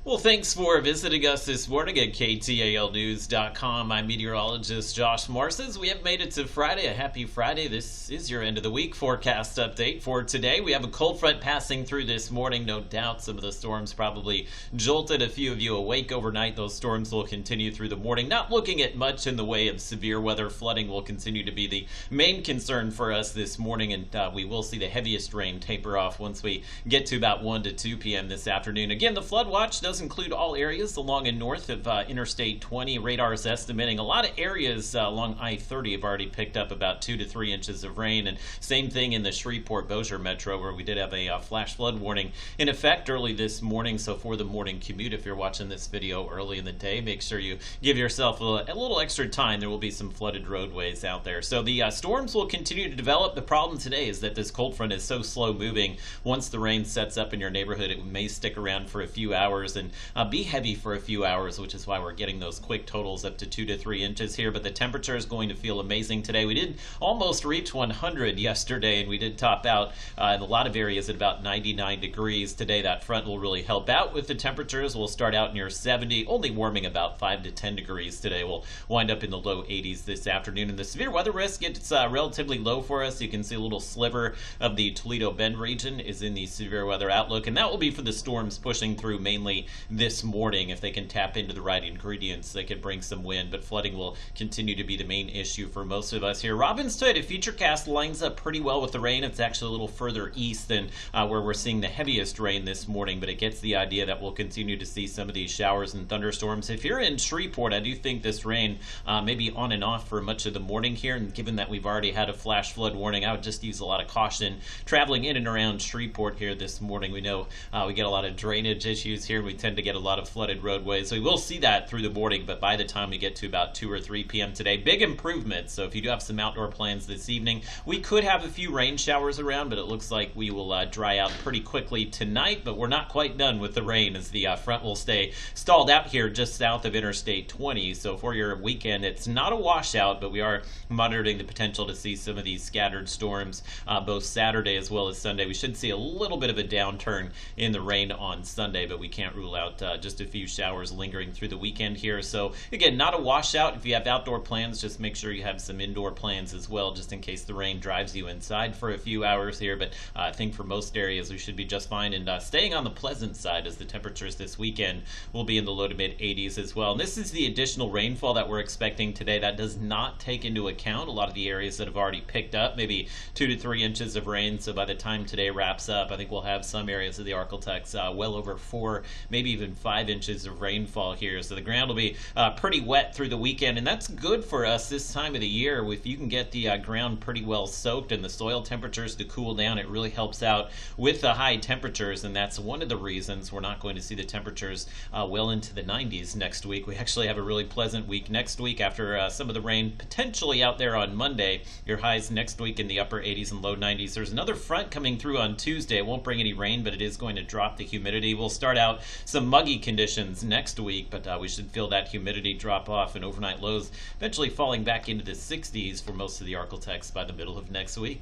Well, thanks for visiting us this morning at KTALnews.com. I'm meteorologist Josh Morses. We have made it to Friday. A happy Friday. This is your end of the week forecast update for today. We have a cold front passing through this morning. No doubt some of the storms probably jolted a few of you awake overnight. Those storms will continue through the morning. Not looking at much in the way of severe weather. Flooding will continue to be the main concern for us this morning, and we will see the heaviest rain taper off once we get to about 1 to 2 p.m. this afternoon. Again, the flood watch does include all areas along and north of Interstate 20. Radar is estimating a lot of areas along I-30 have already picked up about 2 to 3 inches of rain, and same thing in the Shreveport-Bossier metro, where we did have a flash flood warning in effect early this morning. So for the morning commute, if you're watching this video early in the day, make sure you give yourself a little extra time. There will be some flooded roadways out there. So the storms will continue to develop. The problem today is that this cold front is so slow moving. Once the rain sets up in your neighborhood, it may stick around for a few hours and be heavy for a few hours, which is why we're getting those quick totals up to 2 to 3 inches here. But the temperature is going to feel amazing today. We did almost reach 100 yesterday, and we did top out in a lot of areas at about 99 degrees. Today, that front will really help out with the temperatures. We'll start out near 70, only warming about 5 to 10 degrees today. We'll wind up in the low 80s this afternoon. And the severe weather risk, it's relatively low for us. You can see a little sliver of the Toledo Bend region is in the severe weather outlook, and that will be for the storms pushing through mainly this morning. If they can tap into the right ingredients, they could bring some wind, but flooding will continue to be the main issue for most of us here. Robbins's Futurecast lines up pretty well with the rain. It's actually a little further east than where we're seeing the heaviest rain this morning, but it gets the idea that we'll continue to see some of these showers and thunderstorms. If you're in Shreveport, I do think this rain may be on and off for much of the morning here, and given that we've already had a flash flood warning, I would just use a lot of caution traveling in and around Shreveport here this morning. We know we get a lot of drainage issues here. We tend to get a lot of flooded roadways, so we will see that through the morning, but by the time we get to about 2 or 3 p.m. today, big improvements. So if you do have some outdoor plans this evening, we could have a few rain showers around, but it looks like we will dry out pretty quickly tonight. But we're not quite done with the rain, as the front will stay stalled out here just south of Interstate 20. So for your weekend, it's not a washout, but we are monitoring the potential to see some of these scattered storms both Saturday as well as Sunday. We should see a little bit of a downturn in the rain on Sunday, but we can't rule out just a few showers lingering through the weekend here. So again, not a washout. If you have outdoor plans, just make sure you have some indoor plans as well, just in case the rain drives you inside for a few hours here. But I think for most areas we should be just fine, and staying on the pleasant side, as the temperatures this weekend will be in the low to mid 80s as well. And this is the additional rainfall that we're expecting today. That does not take into account a lot of the areas that have already picked up maybe 2 to 3 inches of rain. So by the time today wraps up, I think we'll have some areas of the Arklatex well over 4, maybe even 5 inches of rainfall here. So the ground will be pretty wet through the weekend, and that's good for us this time of the year. If you can get the ground pretty well soaked and the soil temperatures to cool down, it really helps out with the high temperatures, and that's one of the reasons we're not going to see the temperatures well into the 90s next week. We actually have a really pleasant week next week after some of the rain potentially out there on Monday. Your highs next week in the upper 80s and low 90s. There's another front coming through on Tuesday. It won't bring any rain, but it is going to drop the humidity. We'll start out some muggy conditions next week, but we should feel that humidity drop off, and overnight lows eventually falling back into the 60s for most of the Arklatex by the middle of next week.